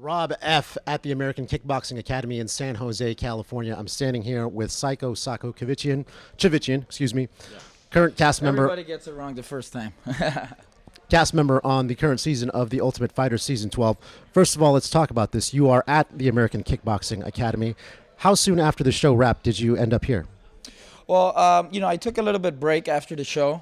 Rob F. at the American Kickboxing Academy in San Jose, California. I'm standing here with Sako Chivitchian, excuse me, current cast member. Everybody gets it wrong the first time. Cast member on the current season of The Ultimate Fighter Season 12. First of all, let's talk about this. You are at the American Kickboxing Academy. How soon after the show wrapped did you end up here? Well, I took a little bit break after the show.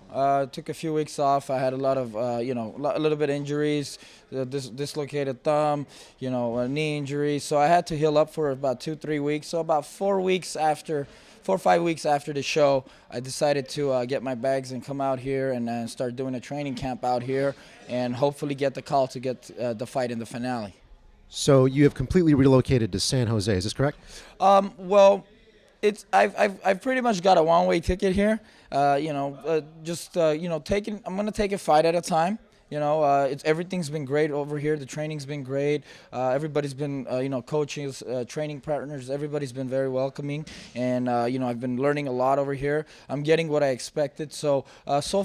Took a few weeks off. I had a lot of, a little bit injuries, dislocated thumb, a knee injury. So I had to heal up for about 2-3 weeks. So about 4 or 5 weeks after the show, I decided to get my bags and come out here and start doing a training camp out here and hopefully get the call to get the fight in the finale. So you have completely relocated to San Jose, is this correct? Well, I've pretty much got a one-way ticket here. I'm gonna take a fight at a time. Everything's been great over here. The training's been great. Everybody's been, coaches, training partners. Everybody's been very welcoming, and I've been learning a lot over here. I'm getting what I expected. So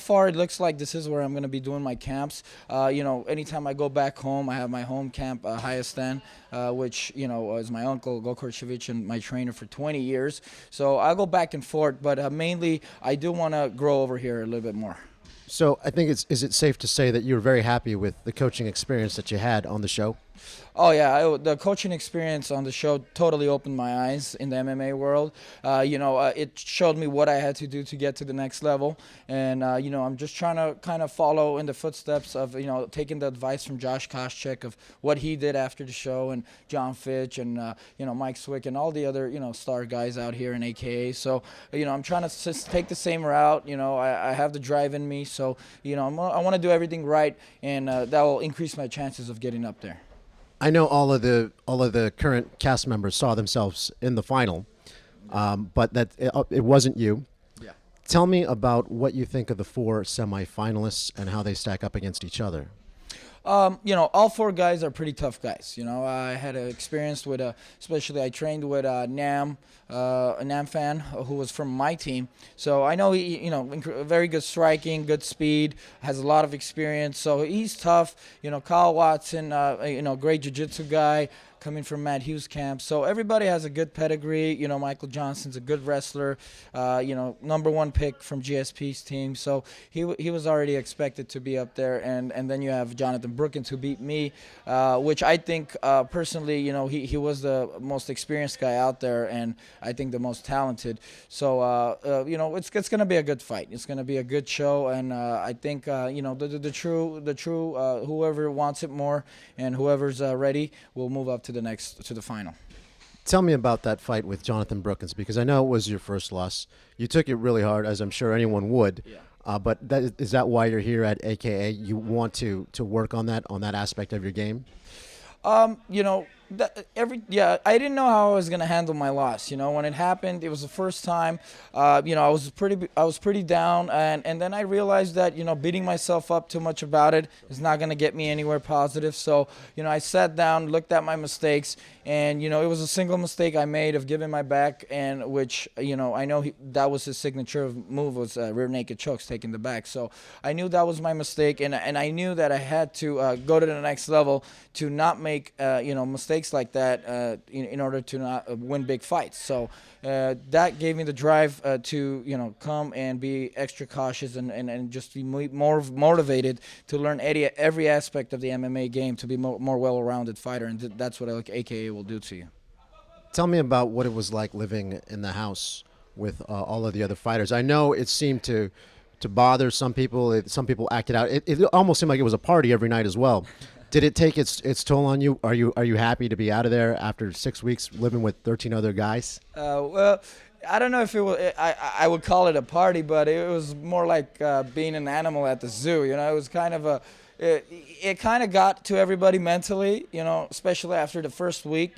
far it looks like this is where I'm going to be doing my camps. Anytime I go back home, I have my home camp, Highest End, which is my uncle Sako Chivitchian, my trainer for 20 years. So I go back and forth, but mainly I do want to grow over here a little bit more. So I think is it safe to say that you're very happy with the coaching experience that you had on the show? Oh yeah, the coaching experience on the show totally opened my eyes in the MMA world. It showed me what I had to do to get to the next level, and I'm just trying to kind of follow in the footsteps of taking the advice from Josh Koscheck of what he did after the show, and John Fitch, and Mike Swick, and all the other star guys out here in AKA. So I'm trying to just take the same route. I have the drive in me, so I want to do everything right, and that will increase my chances of getting up there. I know all of the current cast members saw themselves in the final, but that it wasn't you. Yeah. Tell me about what you think of the 4 semifinalists and how they stack up against each other. All 4 guys are pretty tough guys. I had experience with, especially I trained with Nam, a Nam fan who was from my team. So I know he, very good striking, good speed, has a lot of experience. So he's tough. Kyle Watson, great jiu-jitsu guy, coming from Matt Hughes' camp. So everybody has a good pedigree. Michael Johnson's a good wrestler, #1 pick from GSP's team. So he was already expected to be up there. And then you have Jonathan Brookins, who beat me, which I think personally, he was the most experienced guy out there, and I think the most talented. So, it's going to be a good fight. It's going to be a good show. And I think, the true whoever wants it more and whoever's ready will move up to the final. Tell me about that fight with Jonathan Brookins, because I know it was your first loss. You took it really hard, as I'm sure anyone would. Yeah. But is that why you're here at AKA? You want to work on that aspect of your game? I didn't know how I was gonna handle my loss. When it happened, it was the first time. I was pretty down, and then I realized that beating myself up too much about it is not gonna get me anywhere positive. So I sat down, looked at my mistakes, and it was a single mistake I made of giving my back, and which I know that was his signature move, was rear naked chokes, taking the back. So I knew that was my mistake, and I knew that I had to go to the next level to not make mistakes like that in order to not win big fights. So that gave me the drive to come and be extra cautious and just be more motivated to learn every aspect of the MMA game to be more well-rounded fighter, and that's what AKA will do to you. Tell me about what it was like living in the house with all of the other fighters. I know it seemed to bother some people. Some people acted out. It almost seemed like it was a party every night as well. Did it take its toll on you? Are you happy to be out of there after 6 weeks living with 13 other guys? Well, I don't know if it was. I would call it a party, but it was more like being an animal at the zoo. It was kind of it kind of got to everybody mentally, especially after the first week,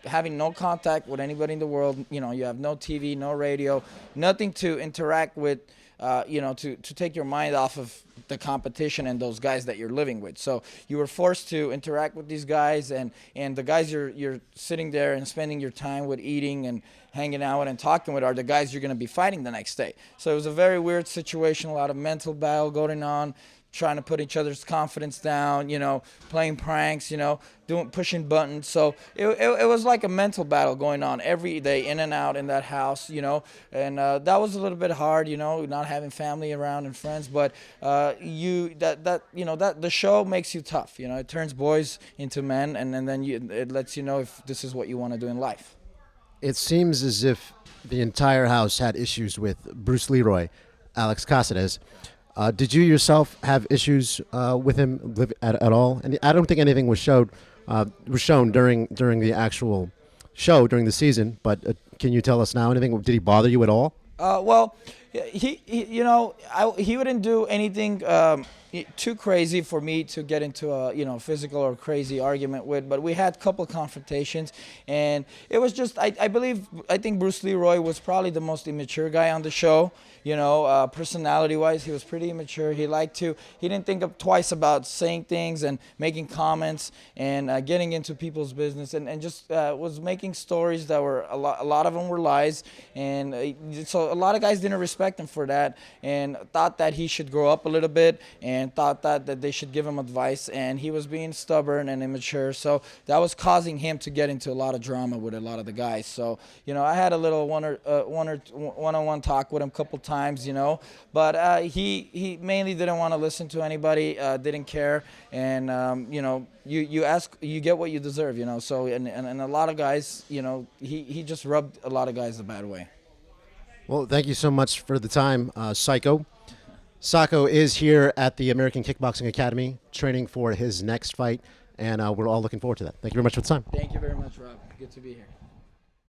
having no contact with anybody in the world. You have no TV, no radio, nothing to interact with. To take your mind off of the competition and those guys that you're living with. So you were forced to interact with these guys, and the guys you're sitting there and spending your time with, eating and hanging out and talking with, are the guys you're going to be fighting the next day. So it was a very weird situation, a lot of mental battle going on, trying to put each other's confidence down, playing pranks, pushing buttons. So it was like a mental battle going on every day, in and out in that house, and that was a little bit hard, not having family around and friends. But that the show makes you tough. It turns boys into men, and then it lets you know if this is what you want to do in life. It seems as if the entire house had issues with Bruce Leroy, Alex Caceres. Did you yourself have issues with him at all? And I don't think anything was shown during the actual show during the season. But can you tell us now anything? Did he bother you at all? Well, he wouldn't do anything too crazy for me to get into a physical or crazy argument with. But we had a couple of confrontations, and it was just I think Bruce Leroy was probably the most immature guy on the show. Personality-wise, he was pretty immature. He didn't think of twice about saying things and making comments and getting into people's business, and just was making stories that were a lot of them were lies, and so a lot of guys didn't respect him for that, and thought that he should grow up a little bit, and thought that they should give him advice, and he was being stubborn and immature, so that was causing him to get into a lot of drama with a lot of the guys. So I had a little one-on-one talk with him a couple times, but he mainly didn't want to listen to anybody, didn't care, and you ask, you get what you deserve, so and a lot of guys, he just rubbed a lot of guys the bad way. Well, thank you so much for the time, Sako. Sako is here at the American Kickboxing Academy training for his next fight, and we're all looking forward to that. Thank you very much for the time. Thank you very much, Rob. Good to be here.